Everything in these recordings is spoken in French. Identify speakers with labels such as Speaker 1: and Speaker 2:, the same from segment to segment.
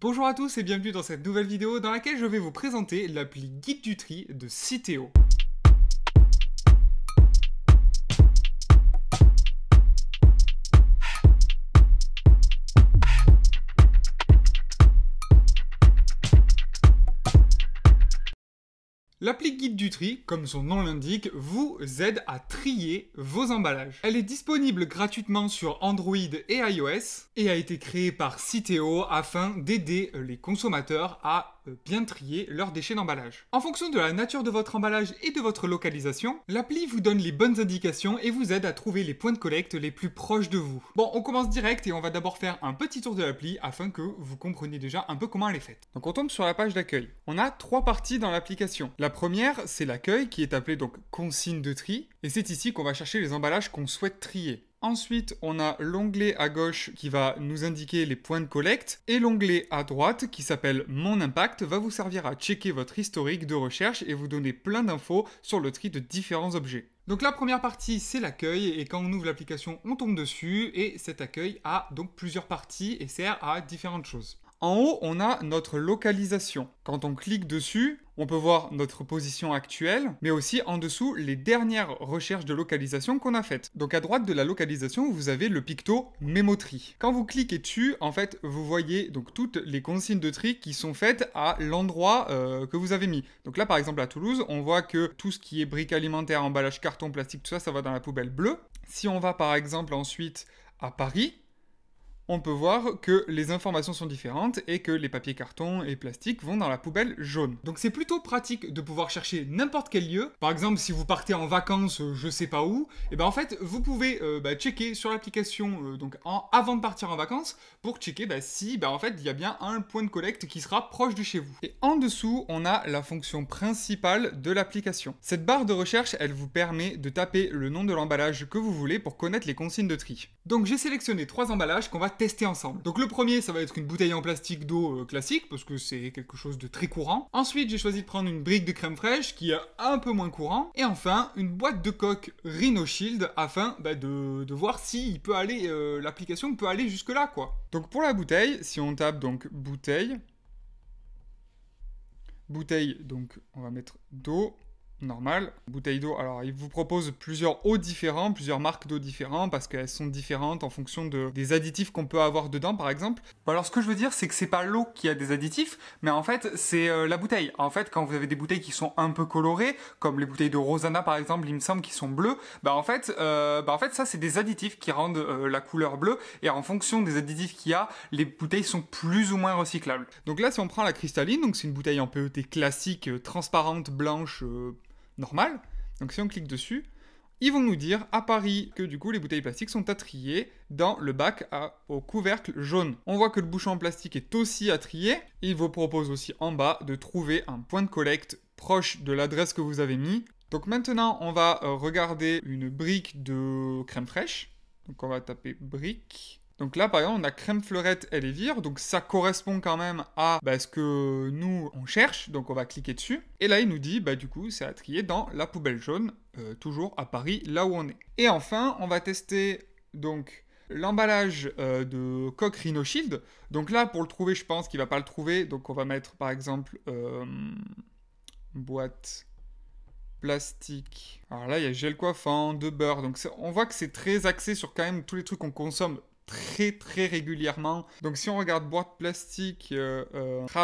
Speaker 1: Bonjour à tous et bienvenue dans cette nouvelle vidéo dans laquelle je vais vous présenter l'appli Guide du tri de Citeo. L'appli Guide du tri, comme son nom l'indique, vous aide à trier vos emballages. Elle est disponible gratuitement sur Android et iOS et a été créée par Citeo afin d'aider les consommateurs à bien trier leurs déchets d'emballage. En fonction de la nature de votre emballage et de votre localisation, l'appli vous donne les bonnes indications et vous aide à trouver les points de collecte les plus proches de vous. Bon, on commence direct et on va d'abord faire un petit tour de l'appli afin que vous compreniez déjà un peu comment elle est faite. Donc on tombe sur la page d'accueil. On a 3 parties dans l'application. La première, c'est l'accueil qui est appelé donc consigne de tri et c'est ici qu'on va chercher les emballages qu'on souhaite trier. Ensuite, on a l'onglet à gauche qui va nous indiquer les points de collecte et l'onglet à droite qui s'appelle Mon impact va vous servir à checker votre historique de recherche et vous donner plein d'infos sur le tri de différents objets. Donc la première partie, c'est l'accueil et quand on ouvre l'application, on tombe dessus et cet accueil a donc plusieurs parties et sert à différentes choses. En haut, on a notre localisation. Quand on clique dessus, on peut voir notre position actuelle, mais aussi en dessous les dernières recherches de localisation qu'on a faites. Donc à droite de la localisation, vous avez le picto Mémotri. Quand vous cliquez dessus, en fait, vous voyez donc toutes les consignes de tri qui sont faites à l'endroit que vous avez mis. Donc là, par exemple, à Toulouse, on voit que tout ce qui est briques alimentaires, emballage, carton, plastique, tout ça, ça va dans la poubelle bleue. Si on va par exemple ensuite à Paris, on peut voir que les informations sont différentes et que les papiers cartons et plastiques vont dans la poubelle jaune. Donc c'est plutôt pratique de pouvoir chercher n'importe quel lieu. Par exemple, si vous partez en vacances, je sais pas où, et ben en fait, vous pouvez checker sur l'application avant de partir en vacances pour checker si en fait il y a bien un point de collecte qui sera proche de chez vous. Et en dessous, on a la fonction principale de l'application. Cette barre de recherche, elle vous permet de taper le nom de l'emballage que vous voulez pour connaître les consignes de tri. Donc j'ai sélectionné 3 emballages qu'on va tester ensemble. Donc le premier, ça va être une bouteille en plastique d'eau classique, parce que c'est quelque chose de très courant. Ensuite, j'ai choisi de prendre une brique de crème fraîche, qui est un peu moins courant. Et enfin, une boîte de coque Rhino Shield, afin de voir si l'application peut aller jusque là, quoi. Donc pour la bouteille, si on tape donc bouteille, donc on va mettre d'eau. Normal, bouteille d'eau. Alors, il vous propose plusieurs eaux différents, plusieurs marques d'eau différentes parce qu'elles sont différentes en fonction des additifs qu'on peut avoir dedans, par exemple. Alors, ce que je veux dire, c'est que c'est pas l'eau qui a des additifs, mais en fait, c'est la bouteille. En fait, quand vous avez des bouteilles qui sont un peu colorées, comme les bouteilles de Rosana, par exemple, il me semble, qui sont bleues, en fait, ça, c'est des additifs qui rendent la couleur bleue. Et en fonction des additifs qu'il y a, les bouteilles sont plus ou moins recyclables. Donc là, si on prend la cristalline, donc c'est une bouteille en PET classique, transparente, blanche, normale. Donc si on clique dessus, ils vont nous dire à Paris que du coup les bouteilles plastiques sont à trier dans le bac au couvercle jaune. On voit que le bouchon en plastique est aussi à trier. Il vous propose aussi en bas de trouver un point de collecte proche de l'adresse que vous avez mis. Donc maintenant on va regarder une brique de crème fraîche. Donc on va taper brique. Donc là, par exemple, on a crème fleurette Elevir, donc ça correspond quand même à ce que nous, on cherche, donc on va cliquer dessus. Et là, il nous dit, du coup, c'est à trier dans la poubelle jaune, toujours à Paris, là où on est. Et enfin, on va tester, donc, l'emballage de coque Rhino Shield. Donc là, pour le trouver, je pense qu'il va pas le trouver, donc on va mettre, par exemple, boîte plastique. Alors là, il y a gel coiffant, de beurre, donc on voit que c'est très axé sur quand même tous les trucs qu'on consomme très régulièrement. Donc si on regarde boîte plastique,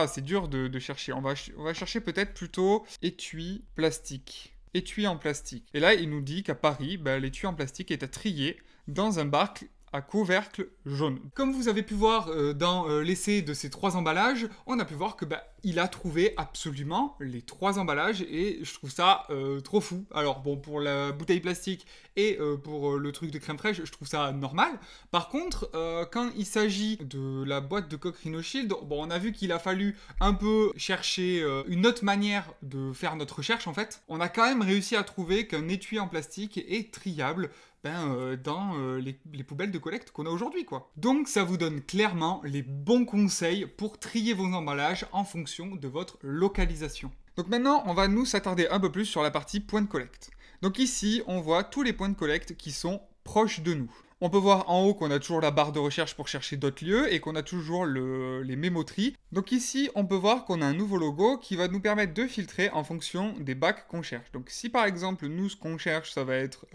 Speaker 1: c'est dur de chercher. On va chercher peut-être plutôt étui plastique. Étui en plastique. Et là, il nous dit qu'à Paris, l'étui en plastique est à trier dans un bac à couvercle jaune. Comme vous avez pu voir dans l'essai de ces 3 emballages, on a pu voir que il a trouvé absolument les 3 emballages et je trouve ça trop fou. Alors bon, pour la bouteille plastique et pour le truc de crème fraîche, je trouve ça normal. Par contre, quand il s'agit de la boîte de coque Rhino Shield, on a vu qu'il a fallu un peu chercher une autre manière de faire notre recherche en fait. On a quand même réussi à trouver qu'un étui en plastique est triable dans les poubelles de collecte qu'on a aujourd'hui, quoi. Donc ça vous donne clairement les bons conseils pour trier vos emballages en fonction de votre localisation. Donc maintenant, on va nous s'attarder un peu plus sur la partie point de collecte. Donc ici, on voit tous les points de collecte qui sont proches de nous. On peut voir en haut qu'on a toujours la barre de recherche pour chercher d'autres lieux et qu'on a toujours les mémoteries. Donc ici, on peut voir qu'on a un nouveau logo qui va nous permettre de filtrer en fonction des bacs qu'on cherche. Donc si par exemple, nous, ce qu'on cherche, ça va être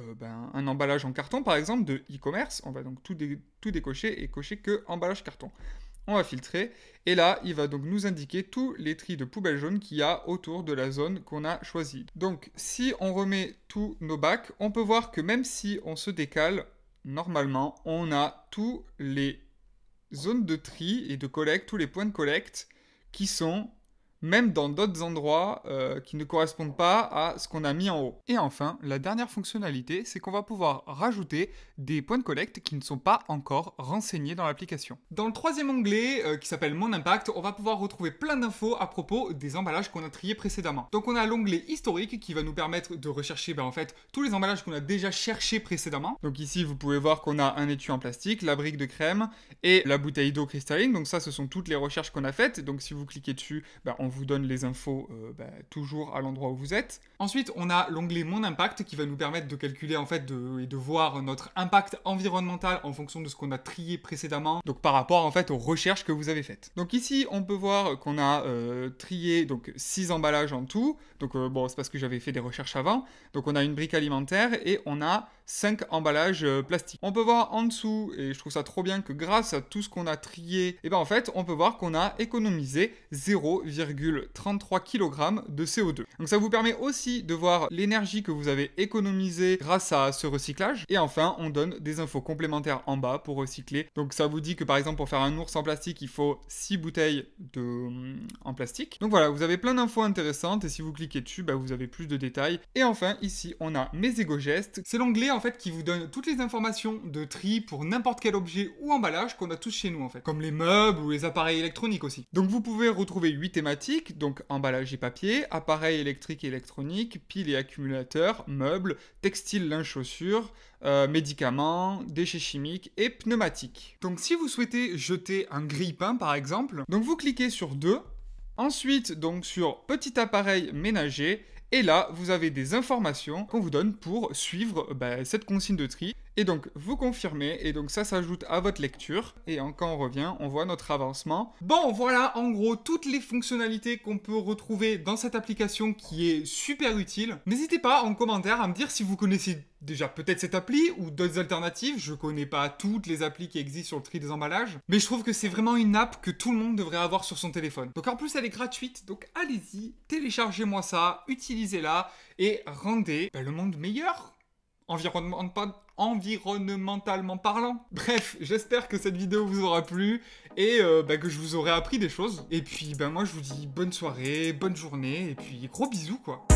Speaker 1: un emballage en carton, par exemple, de e-commerce, on va donc tout décocher et cocher que emballage carton. On va filtrer, et là, il va donc nous indiquer tous les tris de poubelles jaunes qu'il y a autour de la zone qu'on a choisie. Donc, si on remet tous nos bacs, on peut voir que même si on se décale, normalement, on a tous les zones de tri et de collecte, tous les points de collecte qui sont même dans d'autres endroits qui ne correspondent pas à ce qu'on a mis en haut. Et enfin, la dernière fonctionnalité, c'est qu'on va pouvoir rajouter des points de collecte qui ne sont pas encore renseignés dans l'application. Dans le troisième onglet, qui s'appelle Mon Impact, on va pouvoir retrouver plein d'infos à propos des emballages qu'on a triés précédemment. Donc on a l'onglet historique qui va nous permettre de rechercher en fait tous les emballages qu'on a déjà cherchés précédemment. Donc ici, vous pouvez voir qu'on a un étui en plastique, la brique de crème et la bouteille d'eau cristalline. Donc ça, ce sont toutes les recherches qu'on a faites. Donc si vous cliquez dessus, on vous donne les infos toujours à l'endroit où vous êtes. Ensuite, on a l'onglet Mon Impact qui va nous permettre de calculer en fait et de voir notre impact environnemental en fonction de ce qu'on a trié précédemment. Donc par rapport en fait aux recherches que vous avez faites. Donc ici, on peut voir qu'on a trié donc 6 emballages en tout. Donc c'est parce que j'avais fait des recherches avant. Donc on a une brique alimentaire et on a 5 emballages plastiques. On peut voir en dessous, et je trouve ça trop bien que grâce à tout ce qu'on a trié, en fait, on peut voir qu'on a économisé 0,33 kg de CO2. Donc ça vous permet aussi de voir l'énergie que vous avez économisée grâce à ce recyclage. Et enfin, on donne des infos complémentaires en bas pour recycler. Donc ça vous dit que par exemple, pour faire un ours en plastique, il faut 6 bouteilles en plastique. Donc voilà, vous avez plein d'infos intéressantes et si vous cliquez dessus, vous avez plus de détails. Et enfin, ici, on a Mes égo-gestes. C'est l'onglet en fait qui vous donne toutes les informations de tri pour n'importe quel objet ou emballage qu'on a tous chez nous en fait, comme les meubles ou les appareils électroniques aussi. Donc vous pouvez retrouver 8 thématiques, donc emballage et papier, appareils électriques et électroniques, piles et accumulateurs, meubles, textiles, linge, chaussures, médicaments, déchets chimiques et pneumatiques. Donc si vous souhaitez jeter un grille-pain par exemple, donc vous cliquez sur 2, ensuite donc sur petit appareil ménager. Et là, vous avez des informations qu'on vous donne pour suivre cette consigne de tri. Et donc, vous confirmez, et donc ça s'ajoute à votre lecture. Et quand on revient, on voit notre avancement. Bon, voilà, en gros, toutes les fonctionnalités qu'on peut retrouver dans cette application qui est super utile. N'hésitez pas en commentaire à me dire si vous connaissez déjà peut-être cette appli ou d'autres alternatives. Je connais pas toutes les applis qui existent sur le tri des emballages. Mais je trouve que c'est vraiment une app que tout le monde devrait avoir sur son téléphone. Donc en plus, elle est gratuite. Donc allez-y, téléchargez-moi ça, utilisez-la et rendez le monde meilleur. Environnementalement parlant. Bref, j'espère que cette vidéo vous aura plu et que je vous aurai appris des choses. Et puis moi je vous dis bonne soirée, bonne journée et puis gros bisous quoi.